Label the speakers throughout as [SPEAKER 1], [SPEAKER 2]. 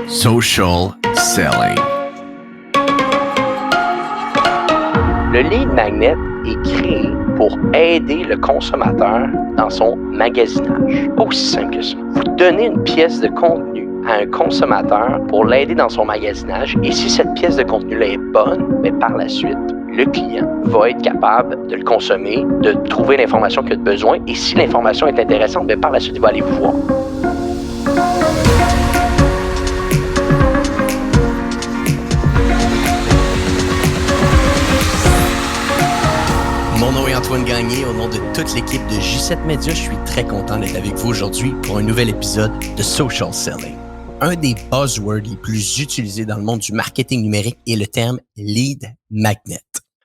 [SPEAKER 1] Social selling.
[SPEAKER 2] Le lead magnet est créé pour aider le consommateur dans son magasinage. Aussi simple que ça. Vous donnez une pièce de contenu à un consommateur pour l'aider dans son magasinage et si cette pièce de contenu-là est bonne, mais par la suite, le client va être capable de le consommer, de trouver l'information qu'il a besoin et si l'information est intéressante, mais par la suite, il va aller vous voir.
[SPEAKER 3] Mon nom est Antoine Gagné, au nom de toute l'équipe de J7 Media, je suis très content d'être avec vous aujourd'hui pour un nouvel épisode de Social Selling. Un des buzzwords les plus utilisés dans le monde du marketing numérique est le terme lead magnet.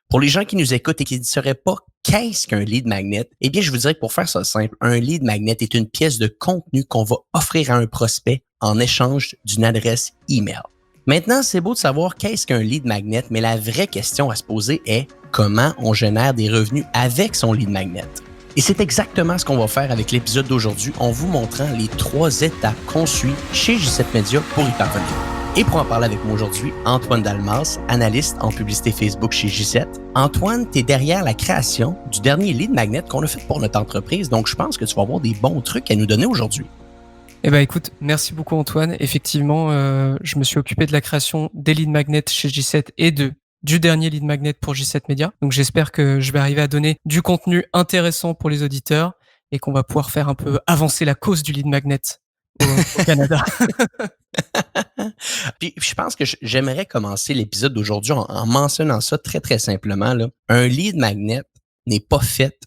[SPEAKER 3] Pour les gens qui nous écoutent et qui ne sauraient pas qu'est-ce qu'un lead magnet, eh bien, je vous dirais que pour faire ça simple, un lead magnet est une pièce de contenu qu'on va offrir à un prospect en échange d'une adresse email. Maintenant, c'est beau de savoir qu'est-ce qu'un lead magnet, mais la vraie question à se poser est comment on génère des revenus avec son lead magnet. Et c'est exactement ce qu'on va faire avec l'épisode d'aujourd'hui en vous montrant les 3 étapes qu'on suit chez J7 Media pour y parvenir. Et pour en parler avec moi aujourd'hui, Antoine Dalmas, analyste en publicité Facebook chez J7. Antoine, tu es derrière la création du dernier lead magnet qu'on a fait pour notre entreprise, donc je pense que tu vas avoir des bons trucs à nous donner aujourd'hui.
[SPEAKER 4] Eh ben écoute, merci beaucoup Antoine. Effectivement, je me suis occupé de la création des lead magnets chez J7 et du dernier lead magnet pour J7 Media. Donc j'espère que je vais arriver à donner du contenu intéressant pour les auditeurs et qu'on va pouvoir faire un peu avancer la cause du lead magnet au Canada.
[SPEAKER 3] Puis je pense que j'aimerais commencer l'épisode d'aujourd'hui en mentionnant ça très, très simplement, là. Un lead magnet n'est pas fait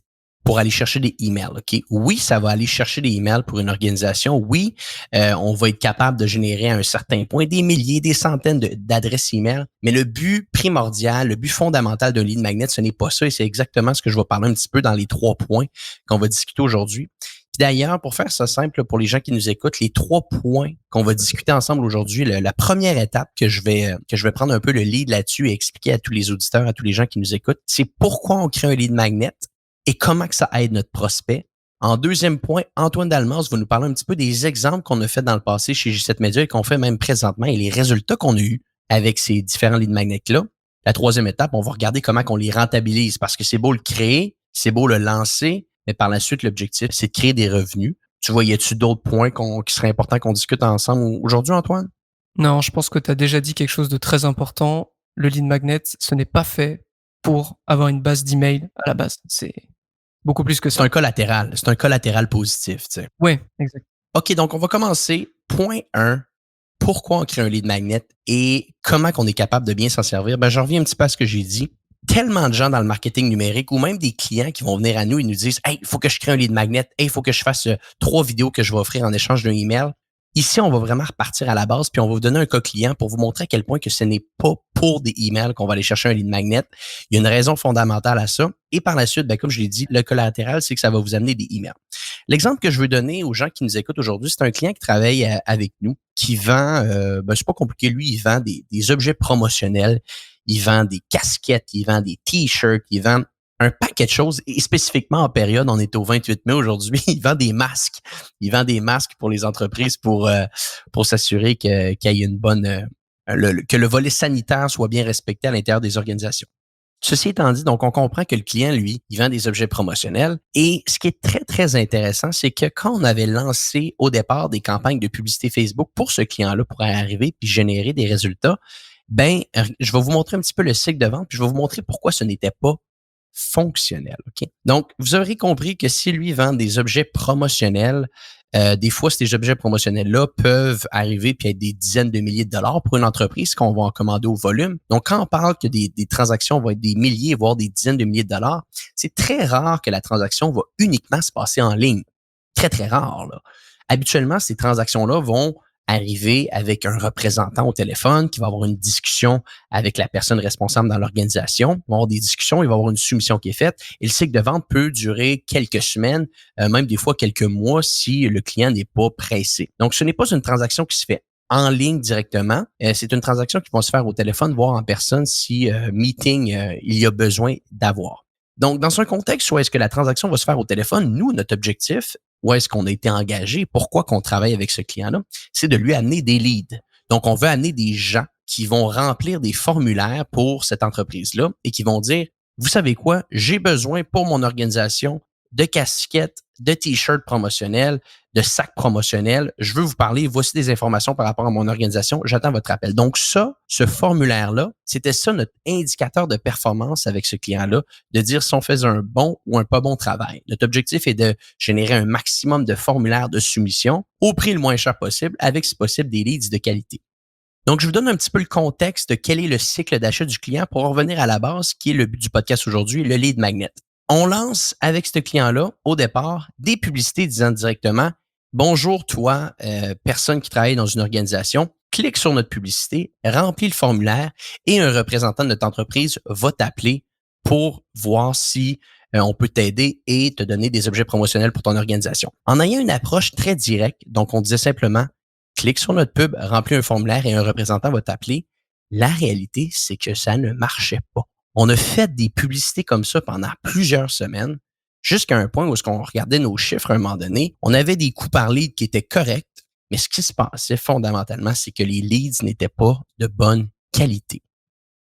[SPEAKER 3] pour aller chercher des emails, OK? Oui, ça va aller chercher des emails pour une organisation. Oui, on va être capable de générer à un certain point des milliers, des centaines d'adresses email. Mais le but primordial, le but fondamental d'un lead magnet, ce n'est pas ça. Et c'est exactement ce que je vais parler un petit peu dans les 3 points qu'on va discuter aujourd'hui. Puis d'ailleurs, pour faire ça simple, pour les gens qui nous écoutent, les 3 points qu'on va discuter ensemble aujourd'hui, la première étape que je vais prendre un peu le lead là-dessus et expliquer à tous les auditeurs, à tous les gens qui nous écoutent, c'est pourquoi on crée un lead magnet et comment que ça aide notre prospect. En deuxième point, Antoine Dalmas va nous parler un petit peu des exemples qu'on a fait dans le passé chez J7 Media et qu'on fait même présentement et les résultats qu'on a eus avec ces différents lead magnets-là. La 3e étape, on va regarder comment on les rentabilise parce que c'est beau le créer, c'est beau le lancer, mais par la suite, l'objectif, c'est de créer des revenus. Tu vois, y a-tu d'autres points qui seraient importants qu'on discute ensemble aujourd'hui, Antoine?
[SPEAKER 4] Non, je pense que tu as déjà dit quelque chose de très important. Le lead magnet, ce n'est pas fait pour avoir une base d'email à la base. C'est beaucoup plus que ça.
[SPEAKER 3] C'est un collatéral positif, tu sais.
[SPEAKER 4] Oui, exact.
[SPEAKER 3] OK, donc on va commencer. Point 1, pourquoi on crée un lead magnet et comment qu'on est capable de bien s'en servir? Ben, je reviens un petit peu à ce que j'ai dit. Tellement de gens dans le marketing numérique ou même des clients qui vont venir à nous et nous disent « Hey, il faut que je crée un lead magnet. Hey, il faut que je fasse 3 vidéos que je vais offrir en échange d'un email. » Ici, on va vraiment repartir à la base puis on va vous donner un cas client pour vous montrer à quel point que ce n'est pas pour des emails qu'on va aller chercher un lead magnet. Il y a une raison fondamentale à ça. Et par la suite, ben, comme je l'ai dit, le collatéral, c'est que ça va vous amener des emails. L'exemple que je veux donner aux gens qui nous écoutent aujourd'hui, c'est un client qui travaille avec nous, qui vend, c'est pas compliqué, lui, il vend des objets promotionnels, il vend des casquettes, il vend des t-shirts, il vend un paquet de choses, et spécifiquement en période, on est au 28 mai aujourd'hui, il vend des masques. Il vend des masques pour les entreprises pour s'assurer qu'il y ait une bonne, que le volet sanitaire soit bien respecté à l'intérieur des organisations. Ceci étant dit, donc on comprend que le client, lui, il vend des objets promotionnels. Et ce qui est très, très intéressant, c'est que quand on avait lancé au départ des campagnes de publicité Facebook pour ce client-là, pour arriver puis générer des résultats, ben, je vais vous montrer un petit peu le cycle de vente, puis je vais vous montrer pourquoi ce n'était pas fonctionnel. OK? Donc, vous aurez compris que si lui vend des objets promotionnels, des fois, ces objets promotionnels-là peuvent arriver puis être des dizaines de milliers de dollars pour une entreprise qu'on va en commander au volume. Donc, quand on parle que des transactions vont être des milliers, voire des dizaines de milliers de dollars, c'est très rare que la transaction va uniquement se passer en ligne. Très, très rare, là. Habituellement, ces transactions-là vont arriver avec un représentant au téléphone qui va avoir une discussion avec la personne responsable dans l'organisation. Il va avoir des discussions, il va avoir une soumission qui est faite et le cycle de vente peut durer quelques semaines, même des fois quelques mois si le client n'est pas pressé. Donc, ce n'est pas une transaction qui se fait en ligne directement. C'est une transaction qui va se faire au téléphone, voire en personne si meeting il y a besoin d'avoir. Donc, dans un contexte où est-ce que la transaction va se faire au téléphone, nous, notre objectif, où est-ce qu'on a été engagé, pourquoi qu'on travaille avec ce client-là, c'est de lui amener des leads. Donc, on veut amener des gens qui vont remplir des formulaires pour cette entreprise-là et qui vont dire, vous savez quoi, j'ai besoin pour mon organisation de casquettes, de t-shirts promotionnels, de sacs promotionnels. Je veux vous parler, voici des informations par rapport à mon organisation, j'attends votre appel. Donc ça, ce formulaire-là, c'était ça notre indicateur de performance avec ce client-là, de dire si on faisait un bon ou un pas bon travail. Notre objectif est de générer un maximum de formulaires de soumission au prix le moins cher possible, avec si possible des leads de qualité. Donc, je vous donne un petit peu le contexte de quel est le cycle d'achat du client pour revenir à la base, qui est le but du podcast aujourd'hui, le lead magnet. On lance avec ce client-là, au départ, des publicités disant directement « Bonjour toi, personne qui travaille dans une organisation, clique sur notre publicité, remplis le formulaire et un représentant de notre entreprise va t'appeler pour voir si on peut t'aider et te donner des objets promotionnels pour ton organisation. » En ayant une approche très directe, donc on disait simplement « Clique sur notre pub, remplis un formulaire et un représentant va t'appeler », la réalité, c'est que ça ne marchait pas. On a fait des publicités comme ça pendant plusieurs semaines, jusqu'à un point où on regardait nos chiffres à un moment donné. On avait des coûts par lead qui étaient corrects, mais ce qui se passait fondamentalement, c'est que les leads n'étaient pas de bonne qualité.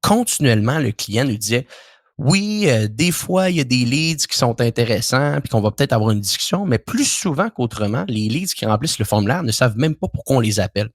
[SPEAKER 3] Continuellement, le client nous disait « Oui, des fois, il y a des leads qui sont intéressants puis qu'on va peut-être avoir une discussion, mais plus souvent qu'autrement, les leads qui remplissent le formulaire ne savent même pas pourquoi on les appelle. »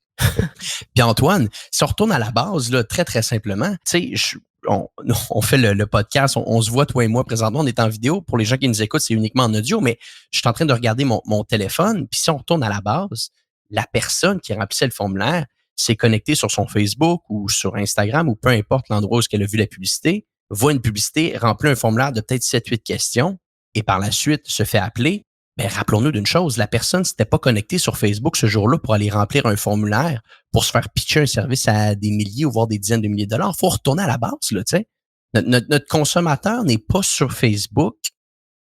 [SPEAKER 3] Puis Antoine, si on retourne à la base, là, très, très simplement, tu sais, on fait le podcast, on se voit, toi et moi, présentement, on est en vidéo. Pour les gens qui nous écoutent, c'est uniquement en audio, mais je suis en train de regarder mon téléphone. Puis si on retourne à la base, la personne qui remplissait le formulaire s'est connectée sur son Facebook ou sur Instagram ou peu importe l'endroit où elle a vu la publicité, voit une publicité, remplit un formulaire de peut-être 7-8 questions et par la suite se fait appeler. Ben, rappelons-nous d'une chose, la personne ne s'était pas connectée sur Facebook ce jour-là pour aller remplir un formulaire pour se faire pitcher un service à des milliers ou voire des dizaines de milliers de dollars. Il faut retourner à la base, là, tu sais. Notre consommateur n'est pas sur Facebook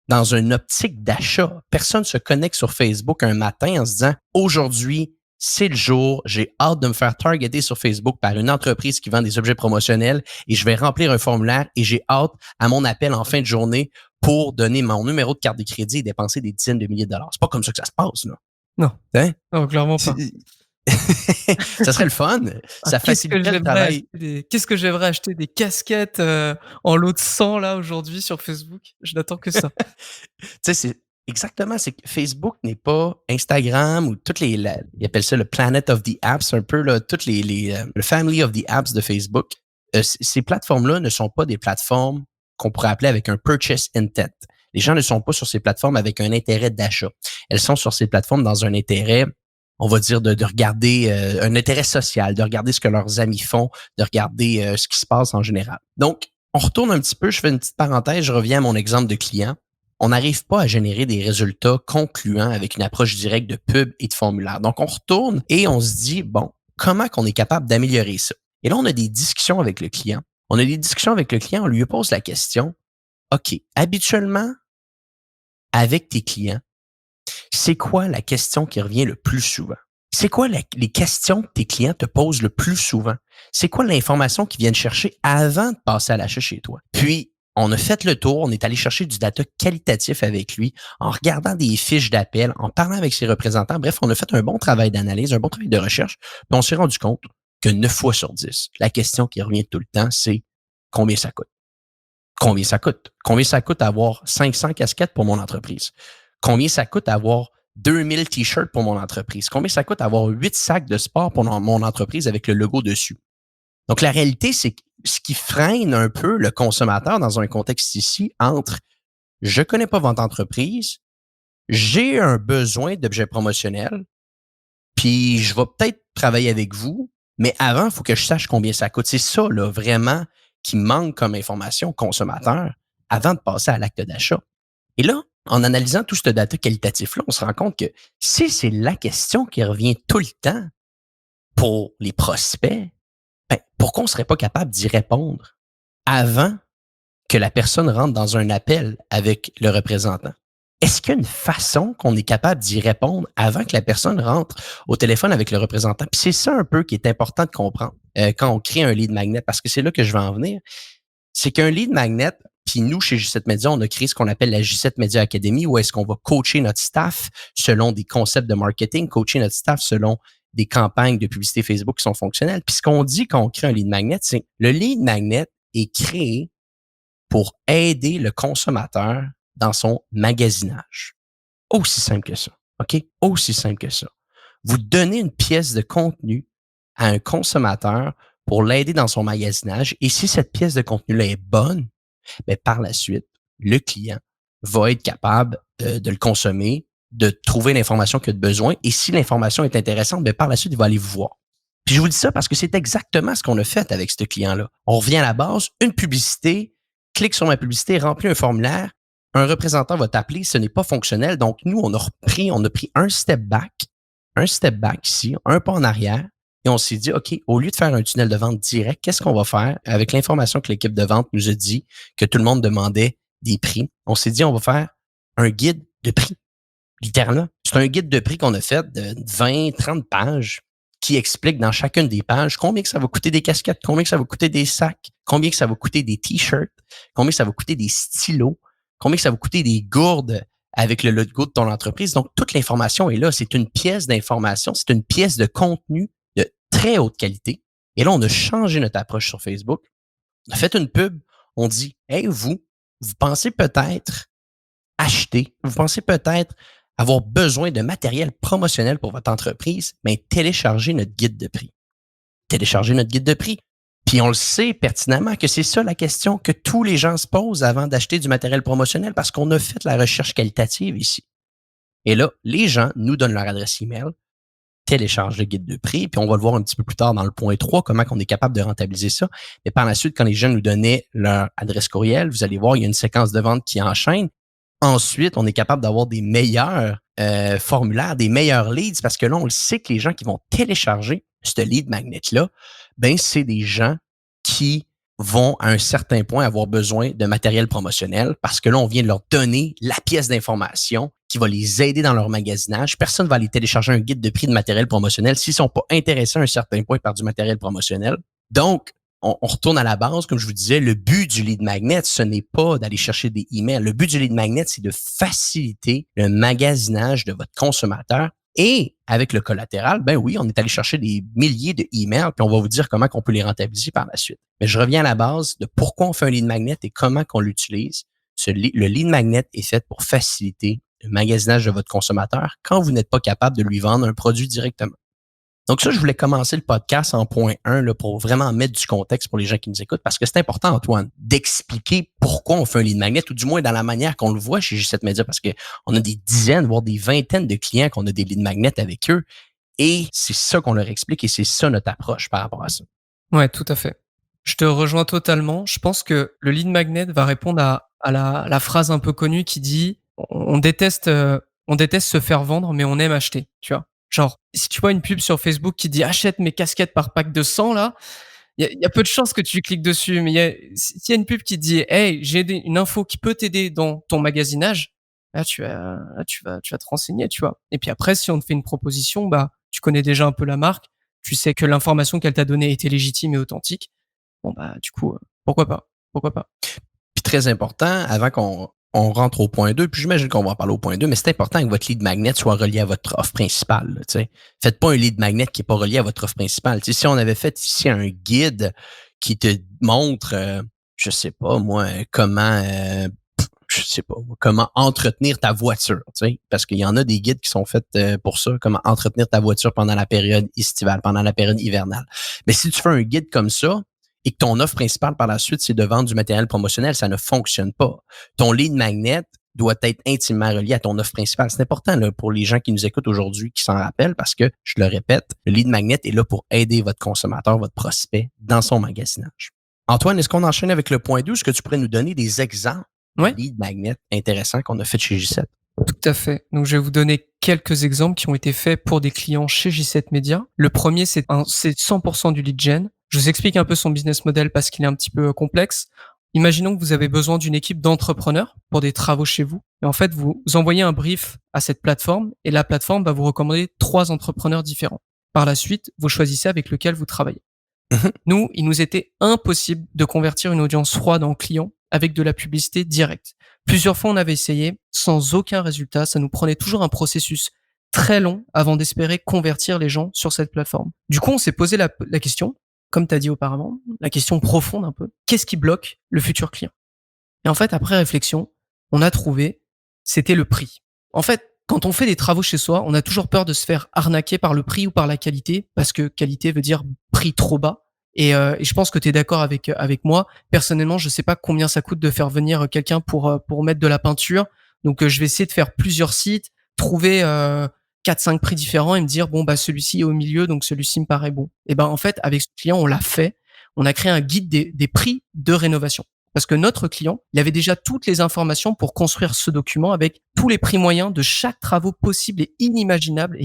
[SPEAKER 3] dans une optique d'achat. Personne ne se connecte sur Facebook un matin en se disant « Aujourd'hui, c'est le jour, j'ai hâte de me faire targeter sur Facebook par une entreprise qui vend des objets promotionnels et je vais remplir un formulaire et j'ai hâte à mon appel en fin de journée pour donner mon numéro de carte de crédit et dépenser des dizaines de milliers de dollars. » C'est pas comme ça que ça se passe, là.
[SPEAKER 4] Non.
[SPEAKER 3] Hein?
[SPEAKER 4] Non, clairement pas.
[SPEAKER 3] Ça serait le fun. Ça faciliterait le travail.
[SPEAKER 4] Qu'est-ce que j'aimerais acheter des casquettes en lot de 100 là aujourd'hui sur Facebook? Je n'attends que ça.
[SPEAKER 3] Tu sais, c'est exactement, c'est que Facebook n'est pas Instagram ou toutes les, ils appellent ça le Planet of the Apps, un peu, là, toutes le Family of the Apps de Facebook. Ces plateformes-là ne sont pas des plateformes qu'on pourrait appeler avec un purchase intent. Les gens ne sont pas sur ces plateformes avec un intérêt d'achat. Elles sont sur ces plateformes dans un intérêt, on va dire, de regarder un intérêt social, de regarder ce que leurs amis font, de regarder ce qui se passe en général. Donc, on retourne un petit peu, je fais une petite parenthèse, je reviens à mon exemple de client. On n'arrive pas à générer des résultats concluants avec une approche directe de pub et de formulaire. Donc, on retourne et on se dit, bon, comment qu'on est capable d'améliorer ça? Et là, on a des discussions avec le client. On lui pose la question, OK, habituellement, avec tes clients, c'est quoi la question qui revient le plus souvent? C'est quoi les questions que tes clients te posent le plus souvent? C'est quoi l'information qu'ils viennent chercher avant de passer à l'achat chez toi? Puis, on a fait le tour, on est allé chercher du data qualitatif avec lui, en regardant des fiches d'appel, en parlant avec ses représentants. Bref, on a fait un bon travail d'analyse, un bon travail de recherche, puis on s'est rendu compte que 9 fois sur 10, la question qui revient tout le temps, c'est combien ça coûte? Combien ça coûte? Combien ça coûte avoir 500 casquettes pour mon entreprise? Combien ça coûte avoir 2000 t-shirts pour mon entreprise? Combien ça coûte avoir 8 sacs de sport pour mon entreprise avec le logo dessus? Donc, la réalité, c'est que ce qui freine un peu le consommateur dans un contexte ici entre « je connais pas votre entreprise, j'ai un besoin d'objets promotionnels, puis je vais peut-être travailler avec vous, mais avant, il faut que je sache combien ça coûte. » C'est ça, là, vraiment, qui manque comme information consommateur avant de passer à l'acte d'achat. Et là, en analysant tout ce data qualitatif-là, on se rend compte que si c'est la question qui revient tout le temps pour les prospects, ben, pourquoi on ne serait pas capable d'y répondre avant que la personne rentre dans un appel avec le représentant? Est-ce qu'il y a une façon qu'on est capable d'y répondre avant que la personne rentre au téléphone avec le représentant? Puis c'est ça un peu qui est important de comprendre quand on crée un lead magnet, parce que c'est là que je vais en venir. C'est qu'un lead magnet, puis nous, chez J7 Media, on a créé ce qu'on appelle la J7 Media Academy, où est-ce qu'on va coacher notre staff selon des concepts de marketing, coacher notre staff selon des campagnes de publicité Facebook qui sont fonctionnelles. Puis ce qu'on dit quand on crée un lead magnet, c'est le lead magnet est créé pour aider le consommateur dans son magasinage. Aussi simple que ça. OK? Aussi simple que ça. Vous donnez une pièce de contenu à un consommateur pour l'aider dans son magasinage. Et si cette pièce de contenu-là est bonne, bien, par la suite, le client va être capable de le consommer, de trouver l'information qu'il a besoin. Et si l'information est intéressante, bien, par la suite, il va aller vous voir. Puis je vous dis ça parce que c'est exactement ce qu'on a fait avec ce client-là. On revient à la base, une publicité, clique sur ma publicité, remplis un formulaire, un représentant va t'appeler, ce n'est pas fonctionnel. Donc, nous, on a pris un step back ici, un pas en arrière, et on s'est dit, OK, au lieu de faire un tunnel de vente direct, qu'est-ce qu'on va faire avec l'information que l'équipe de vente nous a dit, que tout le monde demandait des prix? On s'est dit, on va faire un guide de prix. Littéralement. C'est un guide de prix qu'on a fait de 20, 30 pages qui explique dans chacune des pages combien que ça va coûter des casquettes, combien que ça va coûter des sacs, combien que ça va coûter des t-shirts, combien que ça va coûter des stylos, combien que ça va coûter des gourdes avec le logo de ton entreprise. Donc, toute l'information est là. C'est une pièce d'information, c'est une pièce de contenu de très haute qualité. Et là, on a changé notre approche sur Facebook. On a fait une pub. On dit, hey, vous pensez peut-être acheter, vous pensez peut-être avoir besoin de matériel promotionnel pour votre entreprise, mais téléchargez notre guide de prix. Téléchargez notre guide de prix. Puis on le sait pertinemment que c'est ça la question que tous les gens se posent avant d'acheter du matériel promotionnel parce qu'on a fait la recherche qualitative ici. Et là, les gens nous donnent leur adresse email, téléchargent le guide de prix, puis on va le voir un petit peu plus tard dans le point 3, comment on est capable de rentabiliser ça. Mais par la suite, quand les gens nous donnaient leur adresse courriel, vous allez voir, il y a une séquence de vente qui enchaîne. Ensuite, on est capable d'avoir des meilleurs formulaires, des meilleurs leads, parce que là, on le sait que les gens qui vont télécharger ce lead magnet-là, ben c'est des gens qui vont à un certain point avoir besoin de matériel promotionnel parce que là, on vient de leur donner la pièce d'information qui va les aider dans leur magasinage. Personne ne va aller télécharger un guide de prix de matériel promotionnel s'ils ne sont pas intéressés à un certain point par du matériel promotionnel. Donc, on retourne à la base, comme je vous disais, le but du lead magnet, ce n'est pas d'aller chercher des emails. Le but du lead magnet, c'est de faciliter le magasinage de votre consommateur. Et avec le collatéral, ben oui, on est allé chercher des milliers de emails, puis on va vous dire comment on peut les rentabiliser par la suite. Mais je reviens à la base de pourquoi on fait un lead magnet et comment on l'utilise. Le lead magnet est fait pour faciliter le magasinage de votre consommateur quand vous n'êtes pas capable de lui vendre un produit directement. Donc ça, je voulais commencer le podcast en point 1 là, pour vraiment mettre du contexte pour les gens qui nous écoutent parce que c'est important, Antoine, d'expliquer pourquoi on fait un lead magnet ou du moins dans la manière qu'on le voit chez G7 Media parce qu'on a des dizaines, voire des vingtaines de clients qu'on a des lead magnets avec eux et c'est ça qu'on leur explique et c'est ça notre approche par rapport à ça.
[SPEAKER 4] Ouais, tout à fait. Je te rejoins totalement. Je pense que le lead magnet va répondre à la phrase un peu connue qui dit on déteste se faire vendre mais on aime acheter, tu vois. Genre, si tu vois une pub sur Facebook qui dit achète mes casquettes par pack de 100 là, il y a peu de chances que tu cliques dessus. Mais s'il y a une pub qui dit hey, j'ai une info qui peut t'aider dans ton magasinage, là tu vas te renseigner, tu vois. Et puis après, si on te fait une proposition, bah tu connais déjà un peu la marque, tu sais que l'information qu'elle t'a donnée était légitime et authentique. Bon bah du coup, pourquoi pas.
[SPEAKER 3] Puis très important, avant qu'on rentre au point 2, puis j'imagine qu'on va en parler au point 2, mais c'est important que votre lead magnet soit relié à votre offre principale. Là, t'sais. Faites pas un lead magnet qui n'est pas relié à votre offre principale. T'sais, si on avait fait ici un guide qui te montre, je sais pas moi, comment entretenir ta voiture, parce qu'il y en a des guides qui sont faits pour ça, comment entretenir ta voiture pendant la période estivale, pendant la période hivernale. Mais si tu fais un guide comme ça, et que ton offre principale par la suite, c'est de vendre du matériel promotionnel, ça ne fonctionne pas. Ton lead magnet doit être intimement relié à ton offre principale. C'est important là, pour les gens qui nous écoutent aujourd'hui, qui s'en rappellent, parce que, je le répète, le lead magnet est là pour aider votre consommateur, votre prospect, dans son magasinage. Antoine, est-ce qu'on enchaîne avec le point 2? Est-ce que tu pourrais nous donner des exemples de lead magnet intéressants qu'on a fait chez G7?
[SPEAKER 4] Tout à fait. Donc, je vais vous donner quelques exemples qui ont été faits pour des clients chez G7 Media. Le premier, c'est 100% du lead gen. Je vous explique un peu son business model parce qu'il est un petit peu complexe. Imaginons que vous avez besoin d'une équipe d'entrepreneurs pour des travaux chez vous. Et en fait, vous envoyez un brief à cette plateforme et la plateforme va vous recommander 3 entrepreneurs différents. Par la suite, vous choisissez avec lequel vous travaillez. Nous, il nous était impossible de convertir une audience froide en client avec de la publicité directe. Plusieurs fois, on avait essayé sans aucun résultat. Ça nous prenait toujours un processus très long avant d'espérer convertir les gens sur cette plateforme. Du coup, on s'est posé la question, comme tu as dit auparavant, la question profonde un peu. Qu'est-ce qui bloque le futur client? Et en fait, après réflexion, on a trouvé, c'était le prix. En fait, quand on fait des travaux chez soi, on a toujours peur de se faire arnaquer par le prix ou par la qualité, parce que qualité veut dire prix trop bas. Et je pense que tu es d'accord avec moi. Personnellement, je sais pas combien ça coûte de faire venir quelqu'un pour mettre de la peinture. Donc, je vais essayer de faire plusieurs sites, trouver 4-5 prix différents et me dire bon bah celui-ci est au milieu, donc celui-ci me paraît bon. Et ben en fait, avec ce client, on l'a fait. On a créé un guide des prix de rénovation. Parce que notre client, il avait déjà toutes les informations pour construire ce document avec tous les prix moyens de chaque travaux possible et imaginable,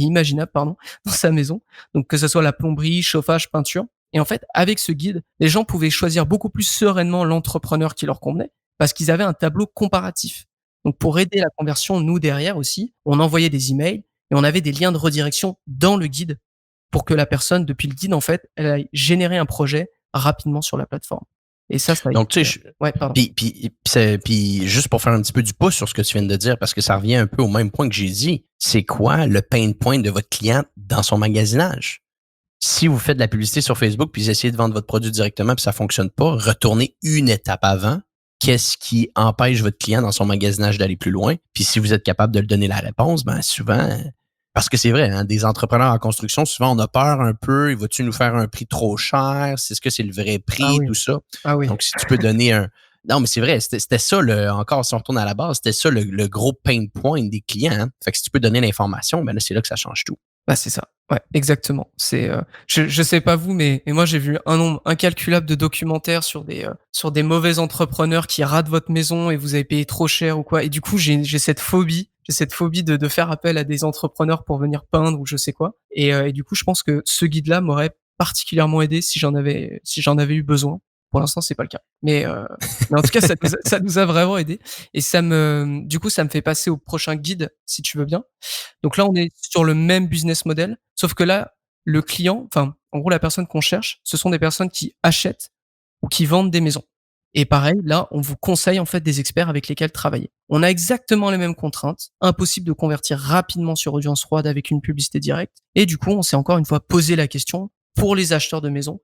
[SPEAKER 4] dans sa maison. Donc, que ce soit la plomberie, chauffage, peinture. Et en fait, avec ce guide, les gens pouvaient choisir beaucoup plus sereinement l'entrepreneur qui leur convenait parce qu'ils avaient un tableau comparatif. Donc, pour aider la conversion, nous, derrière aussi, on envoyait des emails et on avait des liens de redirection dans le guide pour que la personne, depuis le guide, en fait, elle aille générer un projet rapidement sur la plateforme. Et ça a
[SPEAKER 3] Donc,
[SPEAKER 4] été...
[SPEAKER 3] tu sais,
[SPEAKER 4] Ouais, pardon.
[SPEAKER 3] puis juste pour faire un petit peu du pouce sur ce que tu viens de dire, parce que ça revient un peu au même point que j'ai dit, c'est quoi le pain point de votre client dans son magasinage? Si vous faites de la publicité sur Facebook puis vous essayez de vendre votre produit directement puis ça fonctionne pas, retournez une étape avant. Qu'est-ce qui empêche votre client dans son magasinage d'aller plus loin? Puis si vous êtes capable de lui donner la réponse, ben souvent, parce que c'est vrai, hein, des entrepreneurs en construction, souvent on a peur un peu, il va-tu nous faire un prix trop cher? Est-ce que c'est le vrai prix?
[SPEAKER 4] Ah oui.
[SPEAKER 3] Tout ça.
[SPEAKER 4] Ah oui.
[SPEAKER 3] Donc, si tu peux donner un... Non, mais c'est vrai, c'était ça, encore si on retourne à la base, c'était ça le gros pain point des clients. Hein. Fait que si tu peux donner l'information, ben là, c'est là que ça change tout.
[SPEAKER 4] Bah, c'est ça. Ouais, exactement. C'est je sais pas vous, mais moi j'ai vu un nombre incalculable de documentaires sur des mauvais entrepreneurs qui ratent votre maison et vous avez payé trop cher ou quoi. Et du coup, j'ai cette phobie, de faire appel à des entrepreneurs pour venir peindre ou je sais quoi. Et du coup, je pense que ce guide-là m'aurait particulièrement aidé si j'en avais eu besoin. Pour l'instant, c'est pas le cas. Mais en tout cas, ça nous a vraiment aidé. Et du coup, ça me fait passer au prochain guide, si tu veux bien. Donc là, on est sur le même business model, sauf que là, le client, enfin, en gros, la personne qu'on cherche, ce sont des personnes qui achètent ou qui vendent des maisons. Et pareil, là, on vous conseille en fait des experts avec lesquels travailler. On a exactement les mêmes contraintes. Impossible de convertir rapidement sur audience froide avec une publicité directe. Et du coup, on s'est encore une fois posé la question pour les acheteurs de maisons,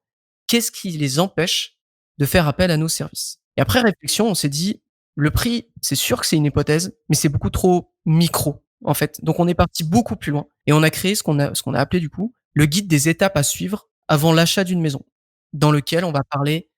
[SPEAKER 4] qu'est-ce qui les empêche de faire appel à nos services? Et après réflexion, on s'est dit, le prix, c'est sûr que c'est une hypothèse, mais c'est beaucoup trop micro, en fait. Donc, on est parti beaucoup plus loin et on a créé ce qu'on a appelé, du coup, le guide des étapes à suivre avant l'achat d'une maison, dans lequel on va parler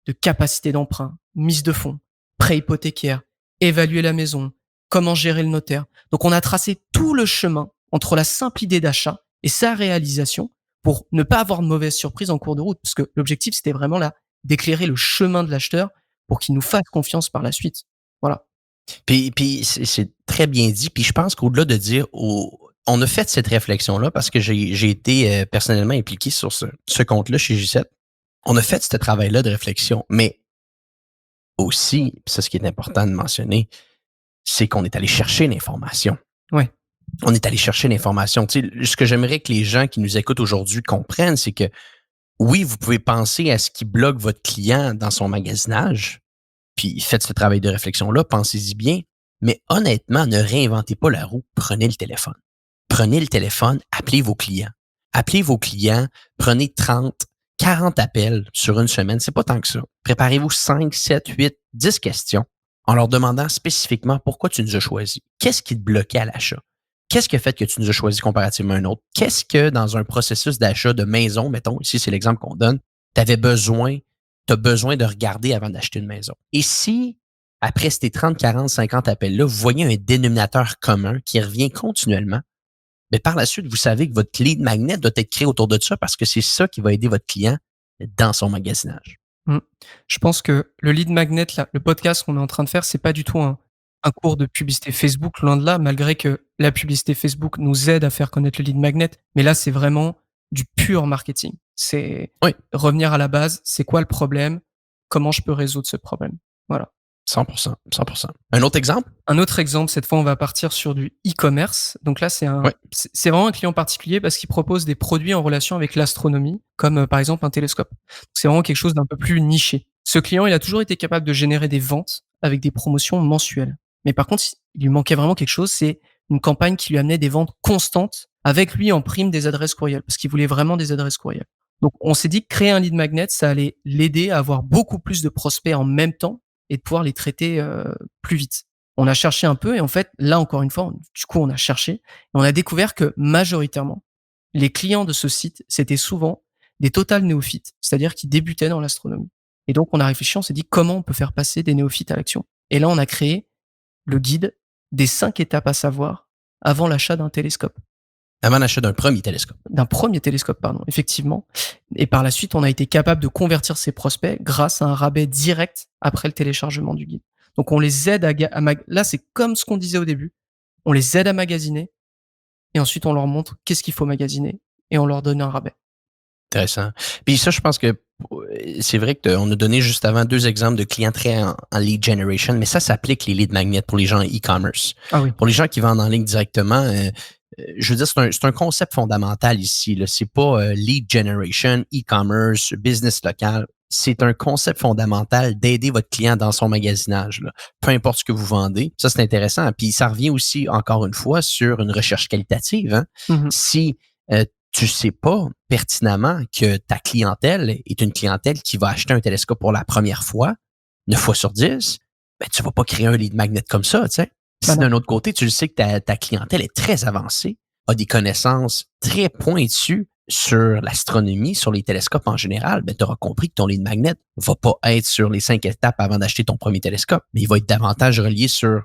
[SPEAKER 4] de capacité d'emprunt, mise de fonds, prêt hypothécaire, évaluer la maison, comment gérer le notaire. Donc, on a tracé tout le chemin entre la simple idée d'achat et sa réalisation pour ne pas avoir de mauvaises surprises en cours de route. Parce que l'objectif, c'était vraiment là d'éclairer le chemin de l'acheteur pour qu'il nous fasse confiance par la suite. Voilà.
[SPEAKER 3] Puis c'est très bien dit. Puis je pense qu'au-delà de dire, on a fait cette réflexion-là parce que j'ai été personnellement impliqué sur ce compte-là chez J7. On a fait ce travail-là de réflexion, mais aussi, puis ça, ce qui est important de mentionner, c'est qu'on est allé chercher l'information.
[SPEAKER 4] Ouais.
[SPEAKER 3] On est allé chercher l'information. Tu sais, ce que j'aimerais que les gens qui nous écoutent aujourd'hui comprennent, c'est que oui, vous pouvez penser à ce qui bloque votre client dans son magasinage, puis faites ce travail de réflexion-là, pensez-y bien, mais honnêtement, ne réinventez pas la roue, prenez le téléphone. Prenez le téléphone, appelez vos clients. Appelez vos clients, prenez 30, 40 appels sur une semaine, c'est pas tant que ça. Préparez-vous 5, 7, 8, 10 questions en leur demandant spécifiquement pourquoi tu nous as choisis. Qu'est-ce qui te bloquait à l'achat? Qu'est-ce qui a fait que tu nous as choisi comparativement à un autre? Qu'est-ce que dans un processus d'achat de maison, mettons, ici c'est l'exemple qu'on donne, tu as besoin de regarder avant d'acheter une maison? Et si, après ces 30, 40, 50 appels-là, vous voyez un dénominateur commun qui revient continuellement, mais par la suite, vous savez que votre lead magnet doit être créé autour de ça parce que c'est ça qui va aider votre client dans son magasinage.
[SPEAKER 4] Je pense que le lead magnet, là, le podcast qu'on est en train de faire, c'est pas du tout un cours de publicité Facebook, loin de là, malgré que la publicité Facebook nous aide à faire connaître le lead magnet. Mais là, c'est vraiment du pur marketing. C'est revenir à la base. C'est quoi le problème? Comment je peux résoudre ce problème? Voilà.
[SPEAKER 3] 100%. Un autre exemple?
[SPEAKER 4] Un autre exemple, cette fois, on va partir sur du e-commerce. Donc là, c'est vraiment un client particulier parce qu'il propose des produits en relation avec l'astronomie, comme par exemple un télescope. C'est vraiment quelque chose d'un peu plus niché. Ce client, il a toujours été capable de générer des ventes avec des promotions mensuelles. Mais par contre, il lui manquait vraiment quelque chose, c'est une campagne qui lui amenait des ventes constantes avec lui en prime des adresses courriel parce qu'il voulait vraiment des adresses courriel. Donc, on s'est dit que créer un lead magnet, ça allait l'aider à avoir beaucoup plus de prospects en même temps et de pouvoir les traiter plus vite. On a cherché un peu et en fait, là encore une fois, du coup, on a cherché et on a découvert que majoritairement, les clients de ce site, c'était souvent des total néophytes, c'est-à-dire qui débutaient dans l'astronomie. Et donc, on a réfléchi, on s'est dit comment on peut faire passer des néophytes à l'action. Et là, on a créé le guide des 5 étapes à savoir avant l'achat d'un télescope.
[SPEAKER 3] Avant l'achat d'un premier télescope.
[SPEAKER 4] D'un premier télescope, pardon, effectivement. Et par la suite, on a été capable de convertir ces prospects grâce à un rabais direct après le téléchargement du guide. Donc, on les aide là, c'est comme ce qu'on disait au début. On les aide à magasiner et ensuite, on leur montre qu'est-ce qu'il faut magasiner et on leur donne un rabais.
[SPEAKER 3] Intéressant. Puis ça, je pense que c'est vrai qu'on a donné juste avant 2 exemples de clients très en lead generation, mais ça s'applique les lead magnets pour les gens e-commerce.
[SPEAKER 4] Ah oui.
[SPEAKER 3] Pour les gens qui vendent en ligne directement, je veux dire, c'est un concept fondamental ici. Là. C'est pas lead generation, e-commerce, business local. C'est un concept fondamental d'aider votre client dans son magasinage. Là. Peu importe ce que vous vendez. Ça, c'est intéressant. Puis ça revient aussi, encore une fois, sur une recherche qualitative. Hein?
[SPEAKER 4] Mhm.
[SPEAKER 3] Si tu sais pas pertinemment que ta clientèle est une clientèle qui va acheter un télescope pour la première fois, 9 fois sur 10, ben, tu vas pas créer un lead magnet comme ça, tu sais. Si d'un autre côté, tu le sais que ta clientèle est très avancée, a des connaissances très pointues sur l'astronomie, sur les télescopes en général, ben, tu auras compris que ton lead magnet va pas être sur les 5 étapes avant d'acheter ton premier télescope, mais il va être davantage relié sur,